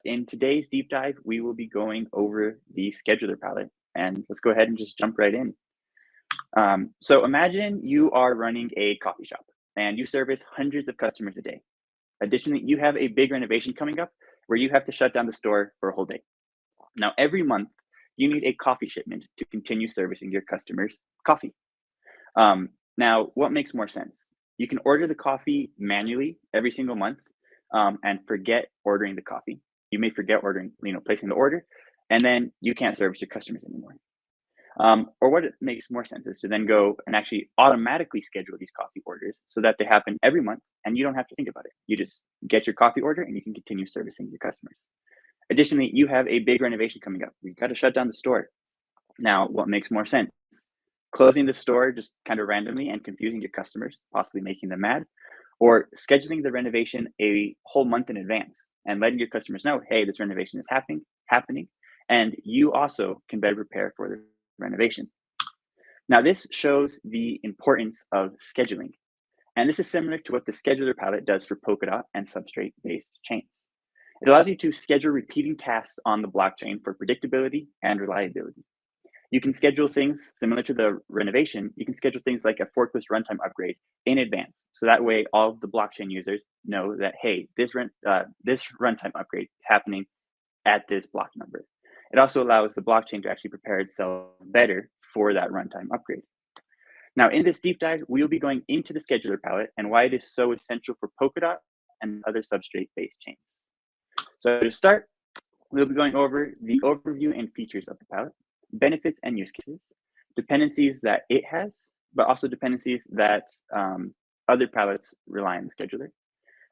In today's deep dive, we will be going over the scheduler palette, and let's go ahead and just jump right in. So imagine you are running a coffee shop and you service hundreds of customers a day. Additionally, you have a big renovation coming up where you have to shut down the store for a whole day. Now, every month, you need a coffee shipment to continue servicing your customers' coffee. Now, what makes more sense? You can order the coffee manually every single month and forget ordering the coffee. You may forget ordering, placing the order, and then you can't service your customers anymore. Or what it makes more sense is to then go and actually automatically schedule these coffee orders so that they happen every month and you don't have to think about it. You just get your coffee order and you can continue servicing your customers. Additionally, you have a big renovation coming up. You've got to shut down the store. Now, what makes more sense? Closing the store just kind of randomly and confusing your customers, possibly making them mad, or scheduling the renovation a whole month in advance and letting your customers know, hey, this renovation is happening, and you also can better prepare for the renovation. Now, this shows the importance of scheduling, and this is similar to what the scheduler palette does for Polkadot and substrate-based chains. It allows you to schedule repeating tasks on the blockchain for predictability and reliability. You can schedule things similar to the renovation. You can schedule things like a forklift runtime upgrade in advance. So that way, all of the blockchain users know that, hey, this runtime upgrade is happening at this block number. It also allows the blockchain to actually prepare itself better for that runtime upgrade. Now, in this deep dive, we'll be going into the scheduler palette and why it is so essential for Polkadot and other substrate-based chains. So to start, we'll be going over the overview and features of the palette, benefits and use cases, dependencies that it has, but also dependencies that other pallets rely on the scheduler,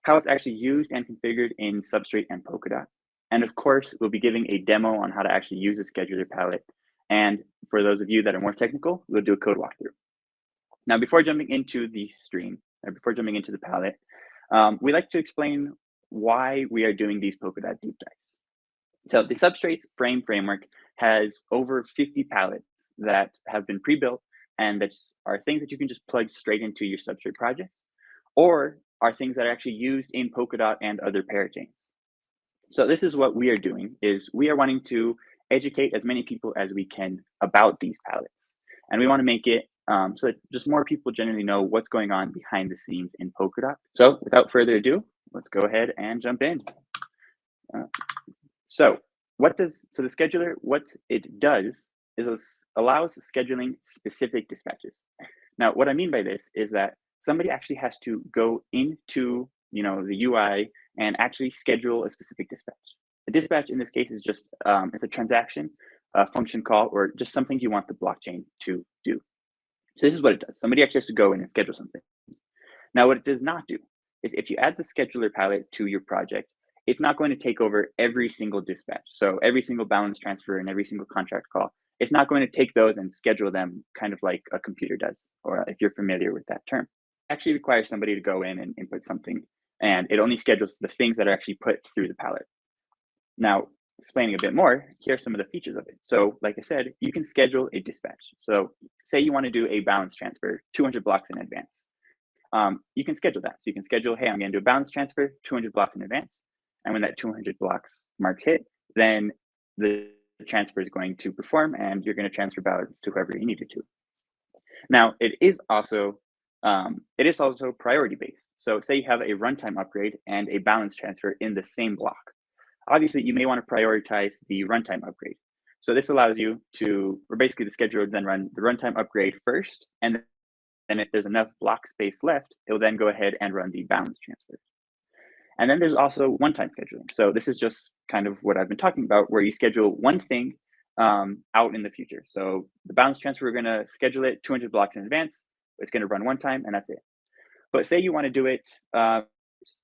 how it's actually used and configured in Substrate and Polkadot. And of course, we'll be giving a demo on how to actually use the scheduler palette. And for those of you that are more technical, we'll do a code walkthrough. Now, before jumping into the stream, or before jumping into the palette, we like to explain why we are doing these Polkadot deep dives. So the Substrates framework has over 50 pallets that have been pre-built and that are things that you can just plug straight into your Substrate project, or are things that are actually used in Polkadot and other parachains. So this is what we are doing, is we are wanting to educate as many people as we can about these pallets. And we want to make it so that just more people generally know what's going on behind the scenes in Polkadot. So without further ado, let's go ahead and jump in. So the scheduler, what it does is it allows scheduling specific dispatches. Now, what I mean by this is that somebody actually has to go into the UI and actually schedule a specific dispatch. A dispatch in this case is just it's a transaction, a function call, or just something you want the blockchain to do. So this is what it does. Somebody actually has to go in and schedule something. Now, what it does not do is if you add the scheduler palette to your project, it's not going to take over every single dispatch. So every single balance transfer and every single contract call, it's not going to take those and schedule them kind of like a computer does, or if you're familiar with that term. It actually requires somebody to go in and input something, and it only schedules the things that are actually put through the palette. Now, explaining a bit more, here are some of the features of it. So like I said, you can schedule a dispatch. So say you want to do a balance transfer 200 blocks in advance. You can schedule that. So you can schedule, hey, I'm going to do a balance transfer 200 blocks in advance. And when that 200 blocks mark hit, then the transfer is going to perform and you're going to transfer balance to whoever you needed to. Now, it is also priority based. So say you have a runtime upgrade and a balance transfer in the same block. Obviously, you may want to prioritize the runtime upgrade. So this allows you to, or basically the scheduler would then run the runtime upgrade first, and then if there's enough block space left, it will then go ahead and run the balance transfer. And then there's also one-time scheduling. So this is just kind of what I've been talking about, where you schedule one thing out in the future. So the balance transfer, we're going to schedule it 200 blocks in advance. It's going to run one time, and that's it. But say you want to do it,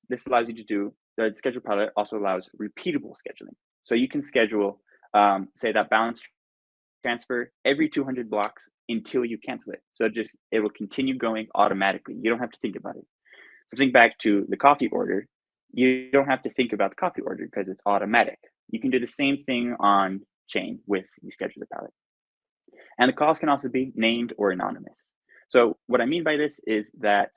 this allows you to do, the schedule palette also allows repeatable scheduling. So you can schedule, say that balance transfer every 200 blocks until you cancel it. So it will continue going automatically. You don't have to think about it. So think back to the coffee order. You don't have to think about the coffee order because it's automatic. You can do the same thing on chain with the scheduler palette. And the calls can also be named or anonymous. So what I mean by this is that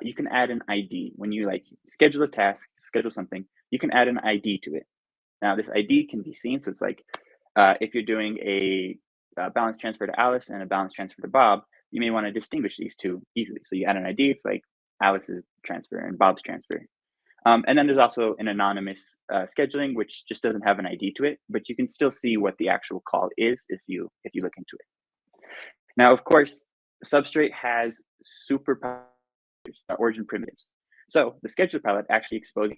you can add an ID when you schedule a task, schedule something. You can add an ID to it. Now, this ID can be seen, so it's like if you're doing a balance transfer to Alice and a balance transfer to Bob, you may want to distinguish these two easily. So you add an ID, it's like Alice's transfer and Bob's transfer. And then there's also an anonymous scheduling, which just doesn't have an ID to it, but you can still see what the actual call is if you look into it. Now, of course, Substrate has super origin primitives. So the scheduler palette actually exposes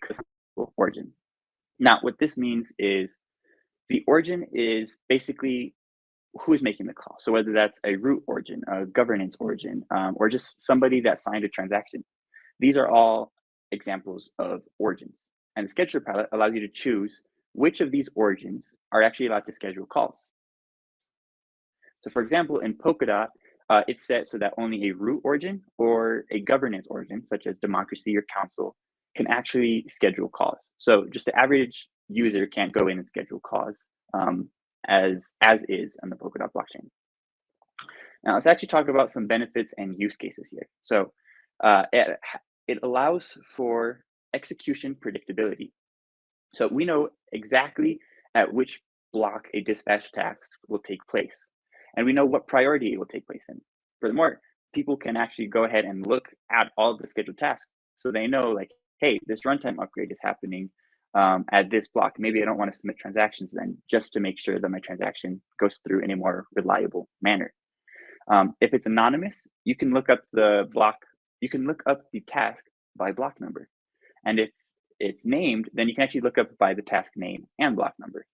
the origin. Now, what this means is the origin is basically who is making the call. So whether that's a root origin, a governance origin, or just somebody that signed a transaction, these are all examples of origins. And the scheduler palette allows you to choose which of these origins are actually allowed to schedule calls. So for example, in Polkadot, it's set so that only a root origin or a governance origin, such as democracy or council, can actually schedule calls. So just the average user can't go in and schedule calls as is on the Polkadot blockchain. Now let's actually talk about some benefits and use cases here. So it allows for execution predictability. So we know exactly at which block a dispatch task will take place, and we know what priority it will take place in. Furthermore, people can actually go ahead and look at all of the scheduled tasks, so they know like, hey, this runtime upgrade is happening at this block. Maybe I don't want to submit transactions then, just to make sure that my transaction goes through in a more reliable manner. If it's anonymous, you can look up the block, you can look up the task by block number. And if it's named, then you can actually look up by the task name and block number.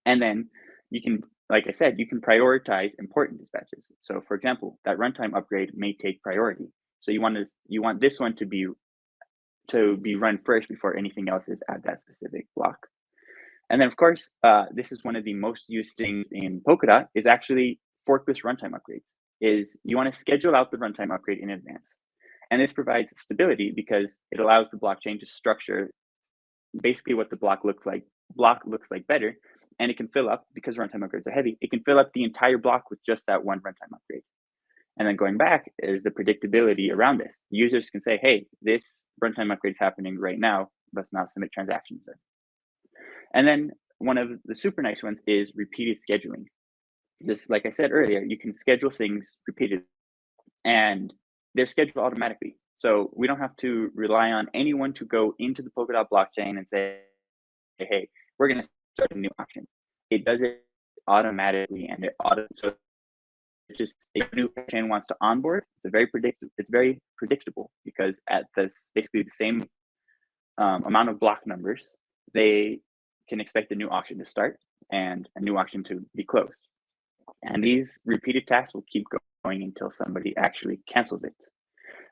And then you can, like I said, you can prioritize important dispatches. So for example, that runtime upgrade may take priority. So you want this one to be run first before anything else is at that specific block. And then of course, this is one of the most used things in Polkadot is actually forkless runtime upgrades. Is you want to schedule out the runtime upgrade in advance. And this provides stability because it allows the blockchain to structure basically what the block looks like better, and it can fill up, because runtime upgrades are heavy, it can fill up the entire block with just that one runtime upgrade. And then going back is the predictability around this. Users can say, hey, this runtime upgrade is happening right now, let's now submit transactions there. And then one of the super nice ones is repeated scheduling. Just like I said earlier, you can schedule things repeatedly, and they're scheduled automatically. So we don't have to rely on anyone to go into the Polkadot blockchain and say, hey, we're going to start a new auction. It does it automatically, and so it's just if a new chain wants to onboard, it's very predictable because at this basically the same amount of block numbers, they can expect a new auction to start and a new auction to be closed. And these repeated tasks will keep going until somebody actually cancels it.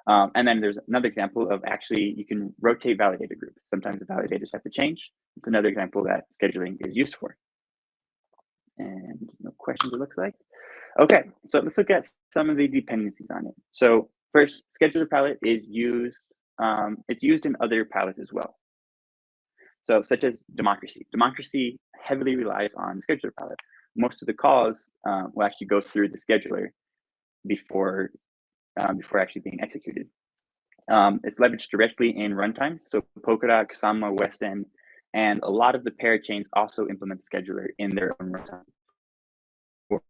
And then there's another example of actually you can rotate validator groups. Sometimes the validators have to change. It's another example that scheduling is used for. And no questions, it looks like. Okay, so let's look at some of the dependencies on it. So first, scheduler palette is used, it's used in other palettes as well. So such as democracy. Democracy heavily relies on the scheduler palette. Most of the calls will actually go through the scheduler before actually being executed. It's leveraged directly in runtime. So Polkadot, Kusama, West End, and a lot of the parachains also implement the scheduler in their own runtime. We're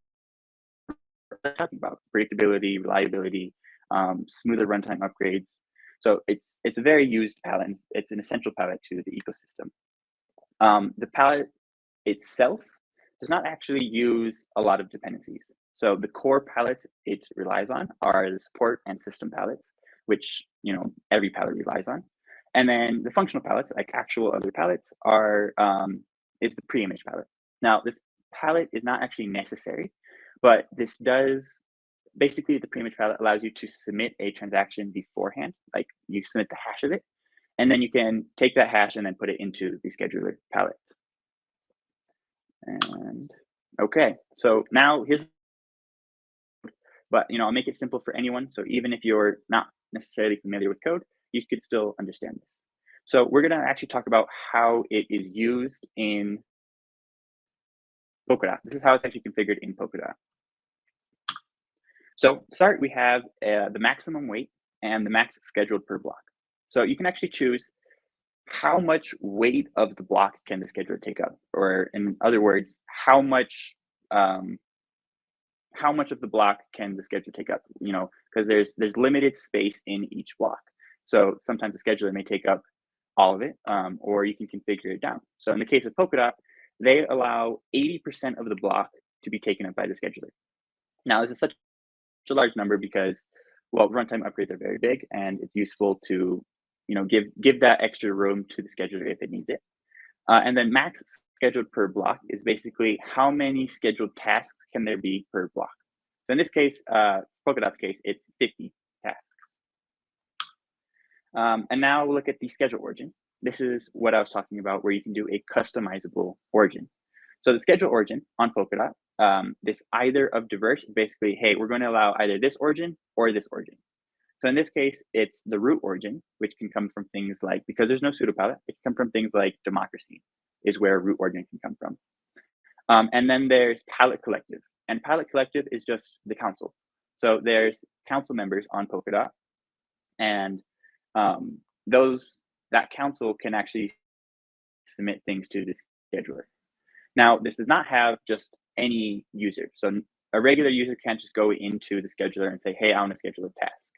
talking about predictability, reliability, smoother runtime upgrades. So it's a very used palette. It's an essential palette to the ecosystem. The palette itself does not actually use a lot of dependencies. So the core pallets it relies on are the support and system pallets, which every pallet relies on. And then the functional pallets, like actual other pallets, is the pre-image pallet. Now, this pallet is not actually necessary, but this does basically the pre-image pallet allows you to submit a transaction beforehand, like you submit the hash of it, and then you can take that hash and then put it into the scheduler pallet. And okay, so now I'll make it simple for anyone. So even if you're not necessarily familiar with code, you could still understand this. So we're going to actually talk about how it is used in Polkadot. This is how it's actually configured in Polkadot. So to start, we have the maximum weight and the max scheduled per block. So you can actually choose how much weight of the block can the scheduler take up? Or in other words, um, how much of the block can the scheduler take up? You know, because there's limited space in each block. So sometimes the scheduler may take up all of it, or you can configure it down. So in the case of Polkadot, they allow 80% of the block to be taken up by the scheduler. Now, this is such a large number because, well, runtime upgrades are very big, and it's useful to, you know, give that extra room to the scheduler if it needs it. And then max scheduled per block is basically how many scheduled tasks can there be per block. So in this case, Polkadot's case, it's 50 tasks. And now we'll look at the schedule origin. This is what I was talking about, where you can do a customizable origin. So the schedule origin on Polkadot, this either of diverse is basically, hey, we're going to allow either this origin or this origin. So in this case, it's the root origin, which can come from things like, because there's no pseudo pallet, it can come from things like democracy is where root origin can come from. And then there's Pallet collective, and Pallet collective is just the council. So there's council members on Polkadot, and that council can actually submit things to the scheduler. Now, this does not have just any user. So a regular user can't just go into the scheduler and say, hey, I want to schedule a task.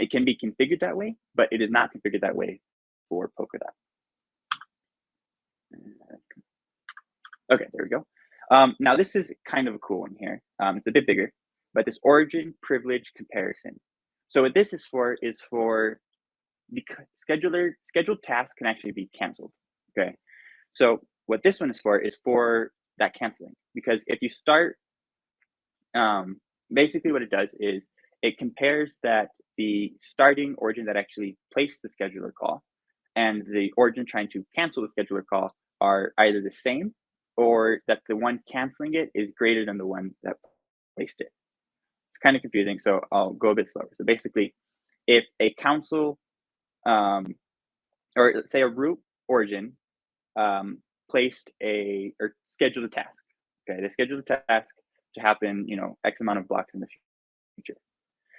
It can be configured that way, but it is not configured that way for Polkadot. Okay, there we go. Now, this is kind of a cool one here. It's a bit bigger, but this origin privilege comparison. So what this is for because scheduled tasks can actually be canceled. Okay, so what this one is for that canceling, because if you start, basically what it does is it compares that the starting origin that actually placed the scheduler call and the origin trying to cancel the scheduler call are either the same, or that the one canceling it is greater than the one that placed it. It's kind of confusing, so I'll go a bit slower. So basically, if a council, or let's say a root origin, placed or scheduled a task. Okay, they scheduled a task to happen, you know, X amount of blocks in the future.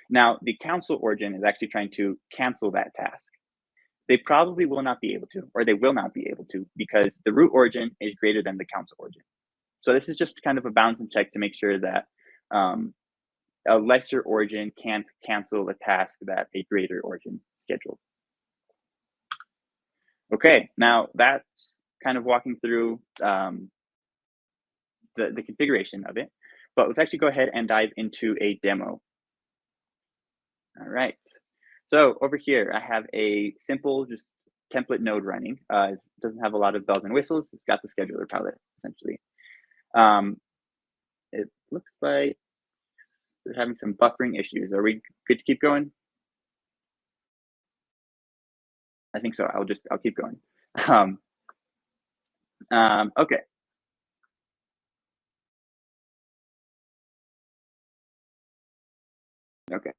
Now, the council origin is actually trying to cancel that task. They probably will not be able to, or they will not be able to, because the root origin is greater than the council origin. So this is just kind of a balancing check to make sure that a lesser origin can't cancel a task that a greater origin scheduled. Okay, now that's kind of walking through the configuration of it, but let's actually go ahead and dive into a demo. All right, so over here, I have a simple just template node running. It doesn't have a lot of bells and whistles. It's got the scheduler palette, essentially. It looks like they're having some buffering issues. Are we good to keep going? I think so. I'll keep going. Okay. Okay,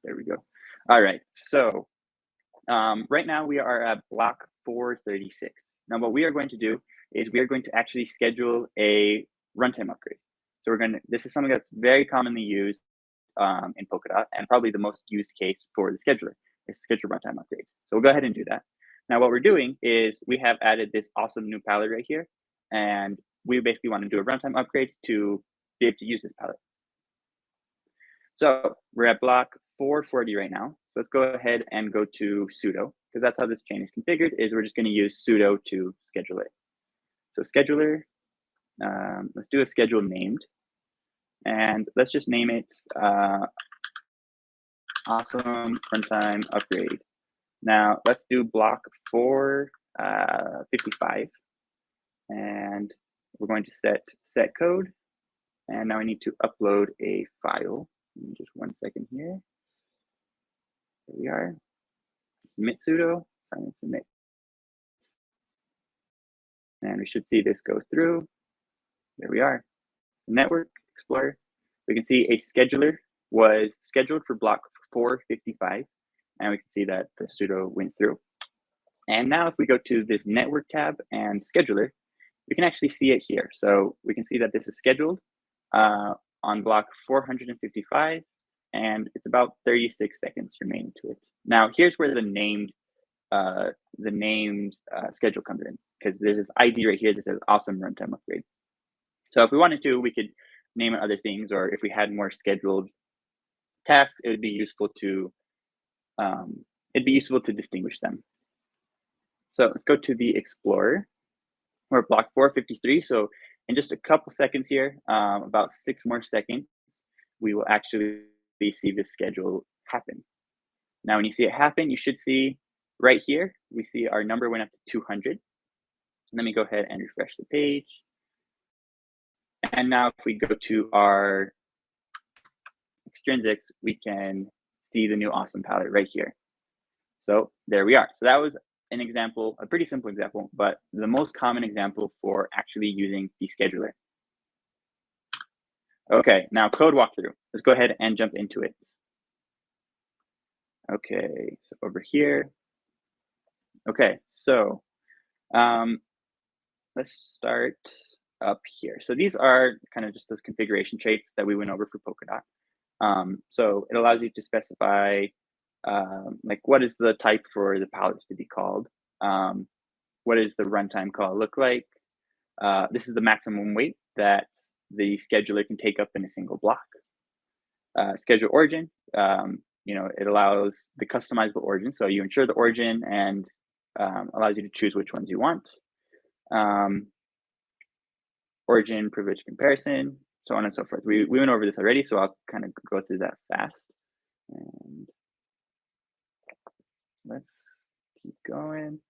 there we go. All right, so right now we are at block 436. Now what we are going to do is we are going to actually schedule a runtime upgrade. So this is something that's very commonly used in Polkadot, and probably the most used case for the scheduler is schedule runtime upgrades. So we'll go ahead and do that. Now what we're doing is we have added this awesome new palette right here, and we basically want to do a runtime upgrade to be able to use this palette. So we're at block 440 right now. So let's go ahead and go to sudo, because that's how this chain is configured, is we're just going to use sudo to schedule it. So scheduler, let's do a schedule named, and let's just name it awesome runtime upgrade. Now let's do block 455, and we're going to set code, and now I need to upload a file. Just 1 second here. There we are. Submit sudo, sign and submit. And we should see this go through. There we are. Network Explorer. We can see a scheduler was scheduled for block 455, and we can see that the sudo went through. And now if we go to this network tab and scheduler, we can actually see it here. So we can see that this is scheduled on block 455, and it's about 36 seconds remaining to it. Now here's where the named the named schedule comes in, because there's this ID right here that says awesome runtime upgrade. So if we wanted to, we could name it other things, or if we had more scheduled tasks, it would be useful to distinguish them. So let's go to the Explorer. We're at block 453. So in just a couple seconds here, about 6 more seconds, we will actually see this schedule happen. Now, when you see it happen, you should see right here, we see our number went up to 200. Let me go ahead and refresh the page. And now if we go to our extrinsics, we can see the new awesome palette right here. So there we are. So that was an example, a pretty simple example, but the most common example for actually using the scheduler. Okay, now code walkthrough. Let's go ahead and jump into it. Okay, so over here. Okay, so let's start up here. So these are kind of just those configuration traits that we went over for Polkadot. So it allows you to specify like what is the type for the pallets to be called? What is the runtime call look like? This is the maximum weight that the scheduler can take up in a single block. Schedule origin, it allows the customizable origin. So you ensure the origin and allows you to choose which ones you want. Origin privilege comparison, so on and so forth. We went over this already, so I'll kind of go through that fast. And let's keep going.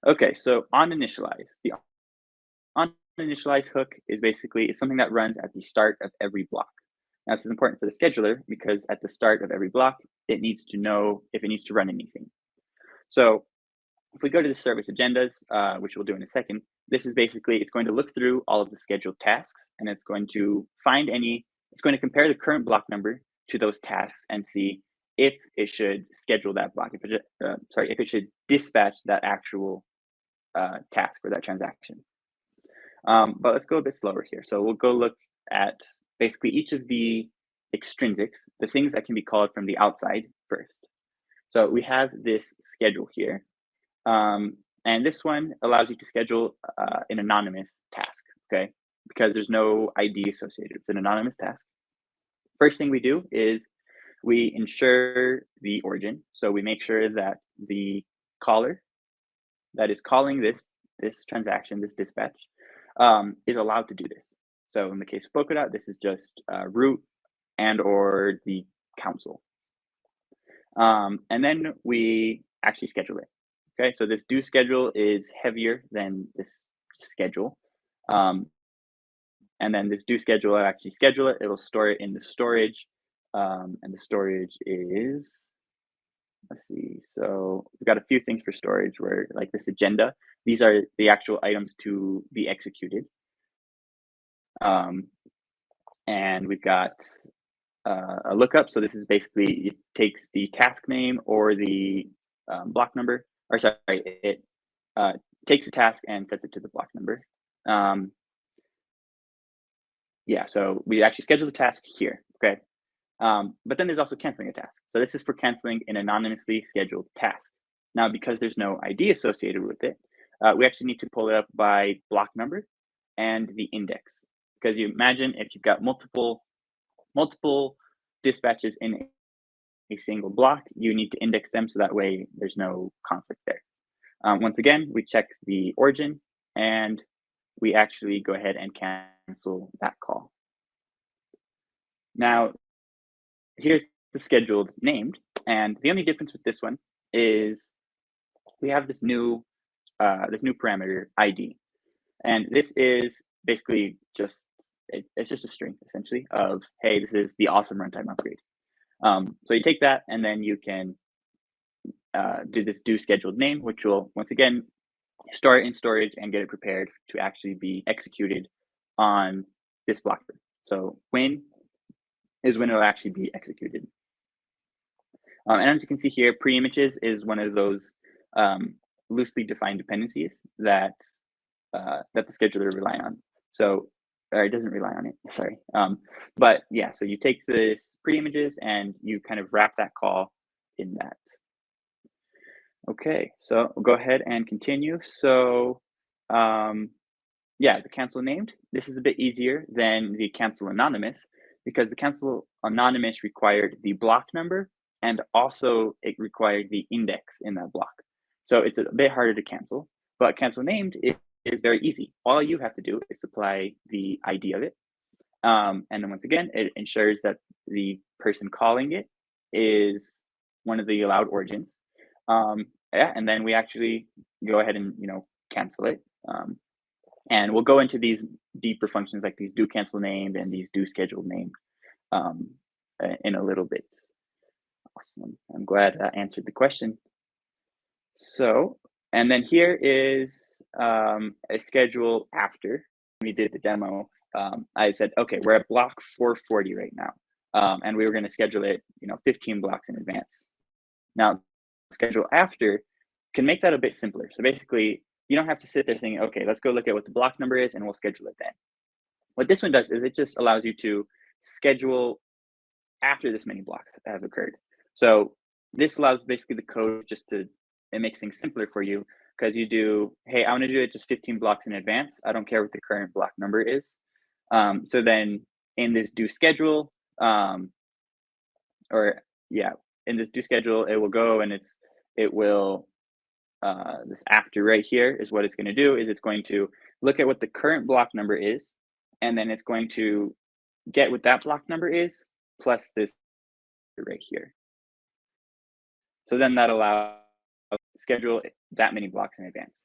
Okay, so on initialize. The on initialize hook is basically something that runs at the start of every block. Now, this is important for the scheduler because at the start of every block, it needs to know if it needs to run anything. So if we go to the service agendas, which we'll do in a second, this is basically, it's going to look through all of the scheduled tasks, and it's going to find it's going to compare the current block number to those tasks and see if it should schedule that block, if it should dispatch that actual task or that transaction. But let's go a bit slower here. So we'll go look at basically each of the extrinsics, the things that can be called from the outside first. So we have this schedule here. And this one allows you to schedule an anonymous task, okay? Because there's no ID associated. It's an anonymous task. First thing we do is we ensure the origin. So we make sure that the caller that is calling this transaction, this dispatch, is allowed to do this. So in the case of Polkadot, this is just root and or the console. And then we actually schedule it. Okay, so this do schedule is heavier than this schedule. And then this do schedule, I actually schedule it. It'll store it in the storage. And the storage is, let's see. So we've got a few things for storage where like this agenda, these are the actual items to be executed. And we've got a lookup. So this is basically, it takes the task name or the block number, or sorry, it takes the task and sets it to the block number. Yeah, so we actually schedule the task here, okay? But then there's also canceling a task. So this is for canceling an anonymously scheduled task. Now, because there's no ID associated with it, we actually need to pull it up by block number and the index. Because you imagine if you've got multiple dispatches in a single block, you need to index them so that way there's no conflict there. Once again, we check the origin and we actually go ahead and cancel that call. Now, here's the scheduled named, and the only difference with this one is we have this new parameter ID, and this is basically just it's just a string essentially of, hey, this is the awesome runtime upgrade. So you take that and then you can do this do scheduled name, which will once again store it in storage and get it prepared to actually be executed on this block. So when is when it'll actually be executed. And as you can see here, pre-images is one of those loosely defined dependencies that the scheduler rely on. So it doesn't rely on it, sorry. But yeah, so you take this pre-images and you kind of wrap that call in that. Okay, so we'll go ahead and continue. So, um, yeah, the cancel named. This is a bit easier than the cancel anonymous because the cancel anonymous required the block number and also it required the index in that block. So it's a bit harder to cancel, but cancel named is very easy. All you have to do is supply the ID of it. And then once again, it ensures that the person calling it is one of the allowed origins. Yeah, and then we actually go ahead and cancel it. And we'll go into these deeper functions like these do cancel named and these do scheduled named um, in a little bit. Awesome. I'm glad I answered the question. So, and then here is a schedule after we did the demo. I said, okay, we're at block 440 right now. And we were going to schedule it, 15 blocks in advance. Now, schedule after can make that a bit simpler. So basically, you don't have to sit there thinking, okay, let's go look at what the block number is and we'll schedule it then. What this one does is it just allows you to schedule after this many blocks have occurred. So this allows basically the code just to, it makes things simpler for you because you do, hey, I want to do it just 15 blocks in advance. I don't care what the current block number is. So then in this do schedule, or yeah, in this do schedule, it will go and it will this after right here is what it's going to do is it's going to look at what the current block number is, and then it's going to get what that block number is plus this right here. So then that allows schedule that many blocks in advance.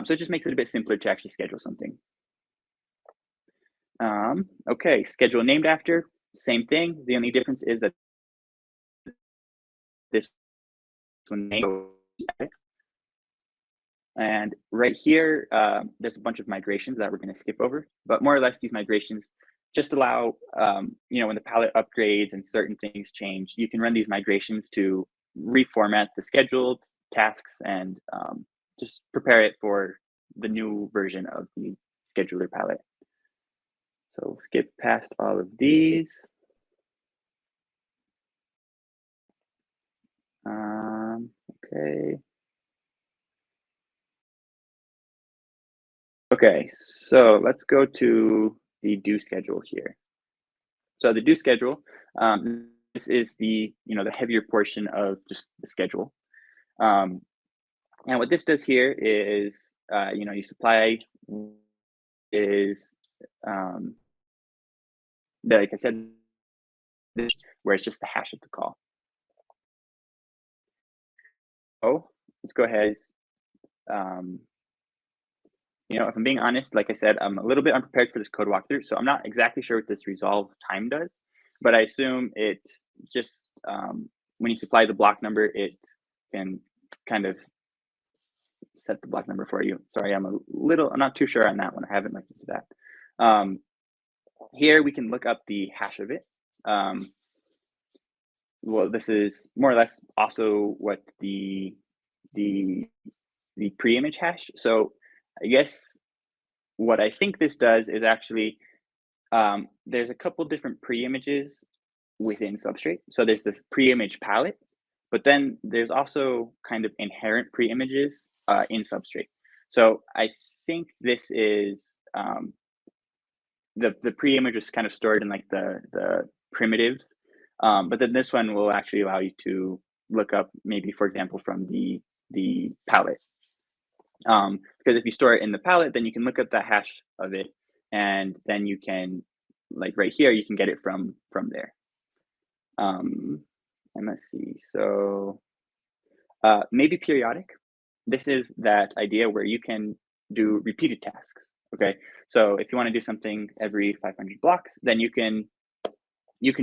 So it just makes it a bit simpler to actually schedule something. Okay, schedule named after, same thing. The only difference is that this one named. And right here, there's a bunch of migrations that we're going to skip over, but more or less these migrations just allow, when the palette upgrades and certain things change, you can run these migrations to reformat the scheduled tasks and just prepare it for the new version of the scheduler palette. So skip past all of these. Okay. Okay, so let's go to the due schedule here. So the due schedule, this is the the heavier portion of just the schedule. And what this does here is, you supply is like I said, where it's just the hash of the call. Oh, let's go ahead. If I'm being honest, like I said, I'm a little bit unprepared for this code walkthrough, so I'm not exactly sure what this resolve time does, but I assume it just, when you supply the block number, it can kind of set the block number for you. Sorry, I'm not too sure on that one. I haven't looked into that. Here we can look up the hash of it. Well, this is more or less also what the pre-image hash. So I guess what I think this does is actually, there's a couple different pre-images within Substrate. So there's this pre-image palette, but then there's also kind of inherent pre-images in Substrate. So I think this is the pre-image is kind of stored in like the primitives, but then this one will actually allow you to look up maybe, for example, from the palette. Because if you store it in the palette, then you can look up the hash of it, and then you can, like right here, you can get it from there. And let's see, so maybe periodic. This is that idea where you can do repeated tasks. Okay, so if you want to do something every 500 blocks, then you can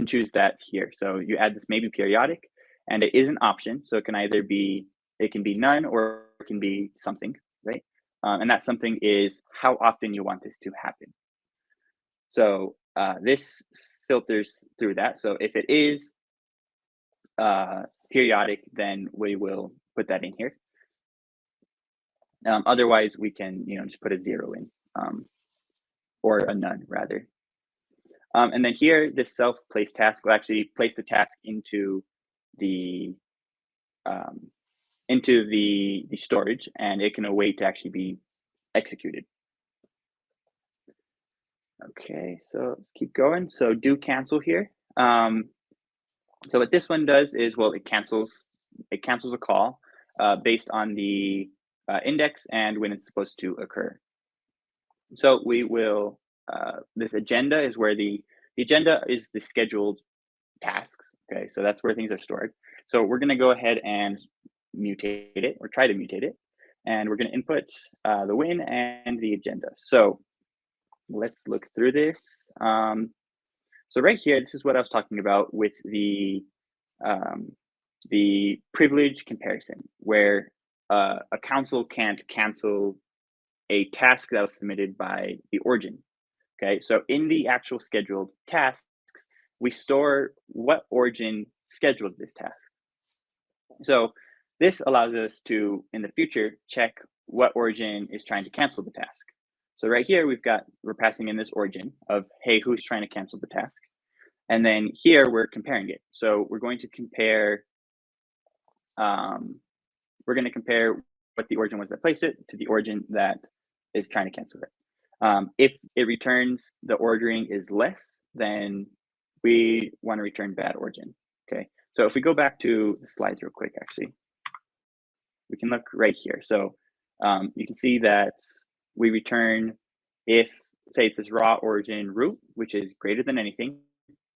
choose that here. So you add this maybe periodic, and it is an option. So it can either be none or it can be something, right? And that something is how often you want this to happen. So this filters through that. So if it is periodic, then we will put that in here. Otherwise, we can just put a 0 in, or a none rather. And then here, this self place task will actually place the task into the into the storage, and it can await to actually be executed. Okay, so let's keep going. So do cancel here. So what this one does is, well, it cancels a call based on the index and when it's supposed to occur. So we will, this agenda is where the agenda is the scheduled tasks. Okay, so that's where things are stored. So we're going to go ahead and mutate it, or try to mutate it. And we're going to input the win and the agenda. So let's look through this. So right here, this is what I was talking about with the privilege comparison, where a council can't cancel a task that was submitted by the origin. Okay, so in the actual scheduled tasks, we store what origin scheduled this task. So this allows us to, in the future, check what origin is trying to cancel the task. So right here, we're passing in this origin of, hey, who's trying to cancel the task? And then here we're comparing it. So we're going to compare what the origin was that placed it to the origin that is trying to cancel it. If it returns the ordering is less, then we want to return bad origin. Okay, so if we go back to the slides real quick, actually, we can look right here. So you can see that we return if, say, it's this raw origin root, which is greater than anything,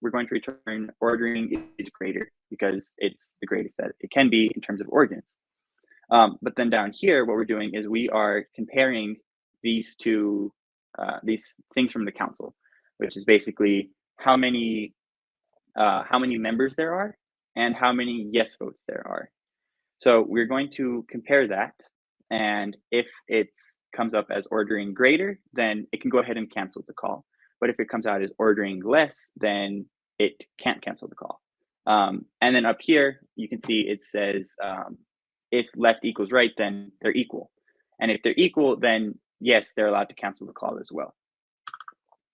we're going to return ordering is greater because it's the greatest that it can be in terms of origins. But then down here, what we're doing is we are comparing these two these things from the council, which is basically how many members there are and how many yes votes there are. So we're going to compare that, and if it comes up as ordering greater, then it can go ahead and cancel the call. But if it comes out as ordering less, then it can't cancel the call. And then up here, you can see it says if left equals right, then they're equal. And if they're equal, then yes, they're allowed to cancel the call as well.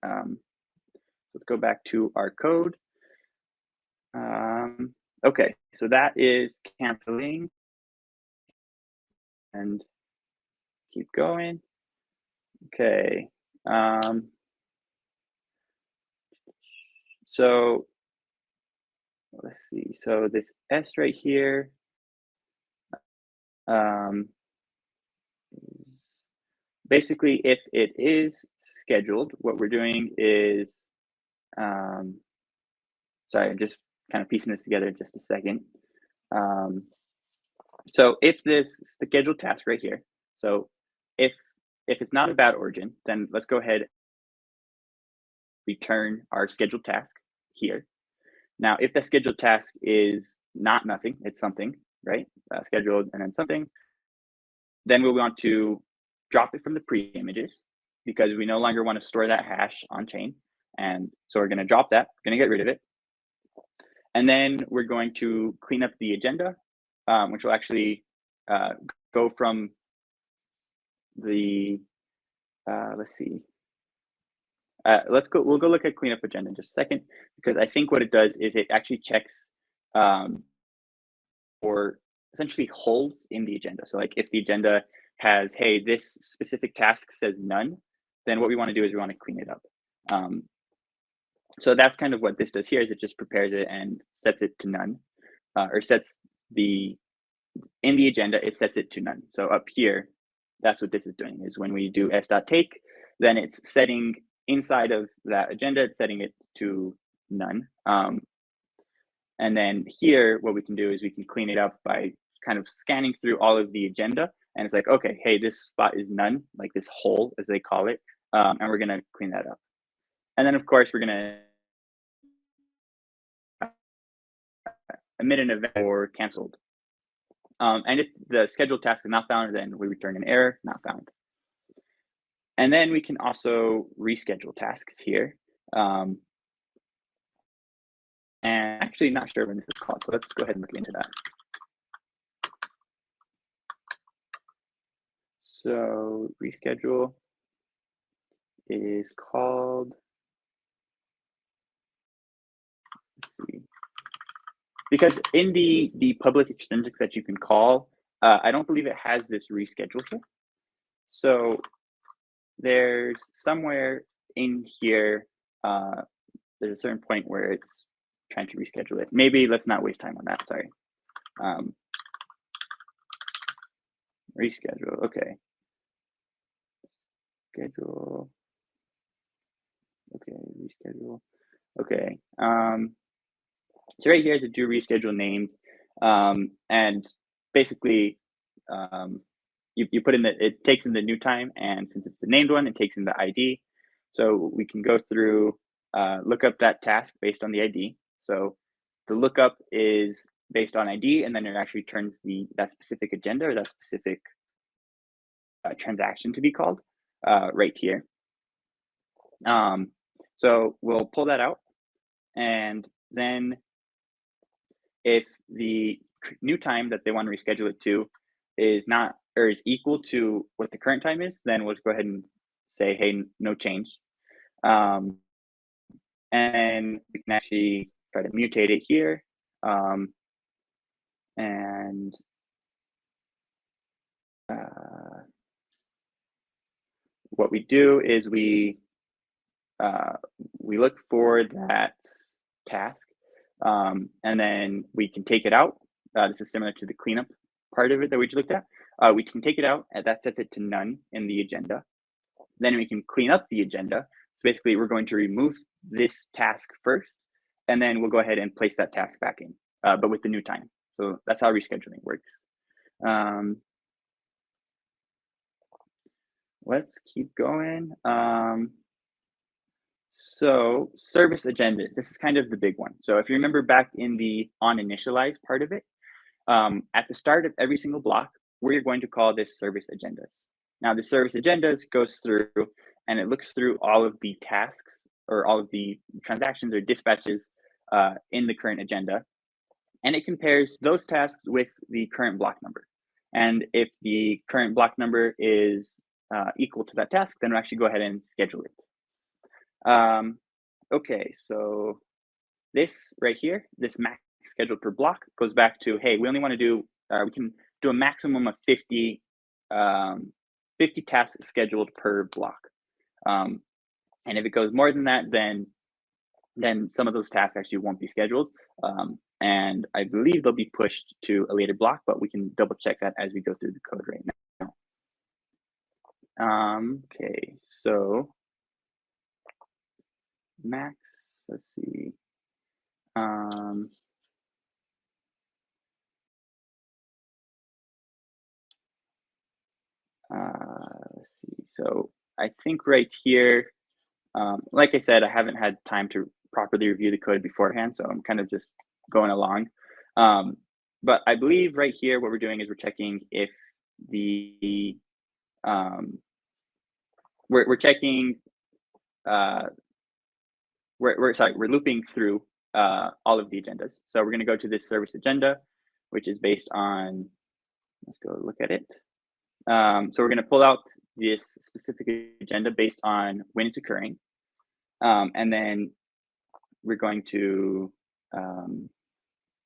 Let's go back to our code. Okay, so that is canceling. And keep going. Okay. So let's see. So this S right here, basically, if it is scheduled, what we're doing is, sorry, I'm just kind of piecing this together just a second. So if this scheduled task right here, so if it's not a bad origin, then let's go ahead, return our scheduled task here. Now, if the scheduled task is not nothing, it's something, right? Scheduled and then something, then we'll want to drop it from the pre-images because we no longer want to store that hash on chain. And so we're going to drop that, we're going to get rid of it. And then we're going to clean up the agenda, which will actually go from the, let's see. We'll go look at cleanup agenda in just a second, because I think what it does is it actually checks for essentially holes in the agenda. So like if the agenda has, hey, this specific task says none, then what we want to do is we want to clean it up. So that's kind of what this does here, is it just prepares it and sets it to none, or sets in the agenda, it sets it to none. So up here, that's what this is doing, is when we do s.take, then it's setting inside of that agenda, it's setting it to none. And then here, what we can do is we can clean it up by kind of scanning through all of the agenda. And it's like, okay, hey, this spot is none, like this hole, as they call it. And we're going to clean that up. And then, of course, we're going to emit an event or canceled. And if the scheduled task is not found, then we return an error, not found. And then we can also reschedule tasks here. And actually not sure when this is called, so let's go ahead and look into that. So reschedule is called, let's see, because in the public extrinsics that you can call, I don't believe it has this reschedule here. So there's somewhere in here, there's a certain point where it's trying to reschedule it. Maybe let's not waste time on that, sorry. Reschedule, okay. Schedule, okay, reschedule, okay. So right here is a do reschedule named, and basically, you put in it takes in the new time, and since it's the named one, it takes in the ID. So we can go through, look up that task based on the ID. So the lookup is based on ID, and then it actually turns that specific agenda or that specific transaction to be called right here. So we'll pull that out, and then if the new time that they want to reschedule it to is not or is equal to what the current time is, then we'll just go ahead and say, hey, no change. And we can actually try to mutate it here. And what we do is we look for that task, and then we can take it out. This is similar to the cleanup part of it that we just looked at. We can take it out, and that sets it to none in the agenda. Then we can clean up the agenda. So basically, we're going to remove this task first, and then we'll go ahead and place that task back in, but with the new time. So that's how rescheduling works. Let's keep going. So service agendas, this is kind of the big one. So if you remember back in the onInitialize part of it, at the start of every single block, we're going to call this service agendas. Now the service agendas goes through and it looks through all of the tasks or all of the transactions or dispatches in the current agenda, and it compares those tasks with the current block number. And if the current block number is equal to that task, then we'll actually go ahead and schedule it. Okay, so this right here, this max schedule per block goes back to, hey, we only want to do, we can do a maximum of 50 tasks scheduled per block. And if it goes more than that, then some of those tasks actually won't be scheduled. And I believe they'll be pushed to a later block, but we can double check that as we go through the code right now. Okay, so max, let's see. Let's see. So I think right here, like I said, I haven't had time to properly review the code beforehand, so I'm kind of just going along. But I believe right here, what we're doing is we're checking if the we're checking. We're looping through all of the agendas. So we're going to go to this service agenda, which is based on. Let's go look at it. So we're going to pull out this specific agenda based on when it's occurring. And then we're going to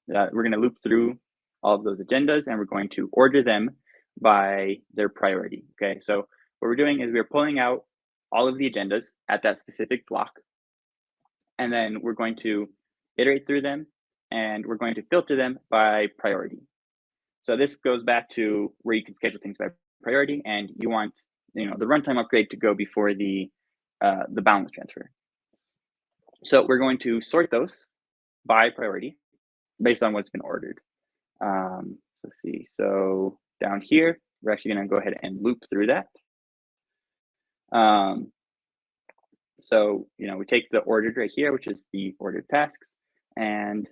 loop through all of those agendas, and we're going to order them by their priority. Okay, so what we're doing is we're pulling out all of the agendas at that specific block, and then we're going to iterate through them, and we're going to filter them by priority. So this goes back to where you can schedule things by priority, and you want the runtime upgrade to go before the balance transfer. So we're going to sort those by priority based on what's been ordered. Let's see. So down here, we're actually going to go ahead and loop through that. So we take the ordered right here, which is the ordered tasks, and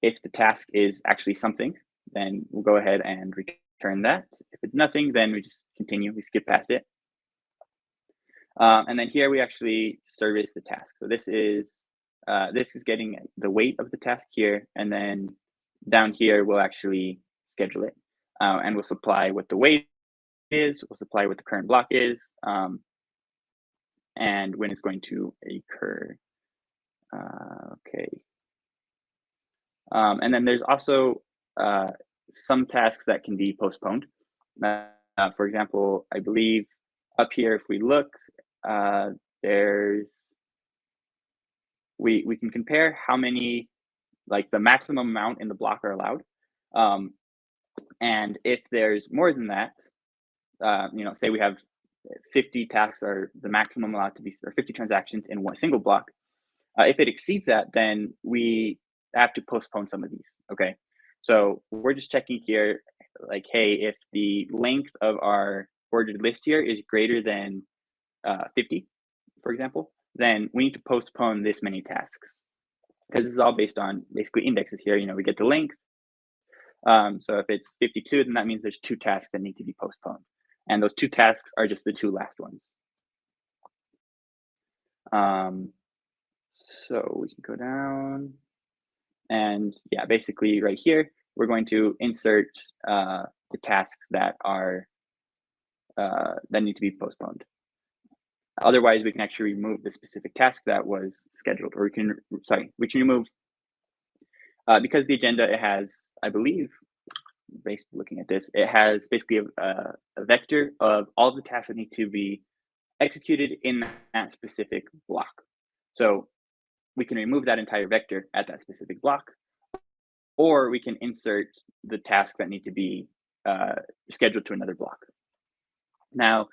if the task is actually something, then we'll go ahead and return that. If it's nothing, then we just continue. We skip past it. And then here we actually service the task. So this is getting the weight of the task here, and then down here we'll actually schedule it, and we'll supply what the weight is. We'll supply what the current block is, and when it's going to occur. Okay. And then there's also some tasks that can be postponed. For example, I believe up here, if we look, there's we can compare how many, like the maximum amount in the block are allowed. And if there's more than that, say we have 50 tasks are the maximum allowed to be, or 50 transactions in one single block. If it exceeds that, then we have to postpone some of these. Okay. So we're just checking here, like, hey, if the length of our ordered list here is greater than 50, for example, then we need to postpone this many tasks, because this is all based on basically indexes here. We get the length. So if it's 52, then that means there's 2 tasks that need to be postponed. And those 2 tasks are just the 2 last ones. So we can go down, and yeah, basically right here, we're going to insert the tasks that are that need to be postponed. Otherwise, we can actually remove the specific task that was scheduled, or we can remove, because the agenda, it has, I believe, based looking at this, it has basically a vector of all the tasks that need to be executed in that specific block. So we can remove that entire vector at that specific block, or we can insert the tasks that need to be scheduled to another block. Now,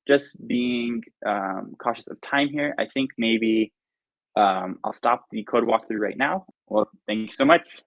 just being cautious of time here, I think maybe I'll stop the code walkthrough right now. Well, thank you so much.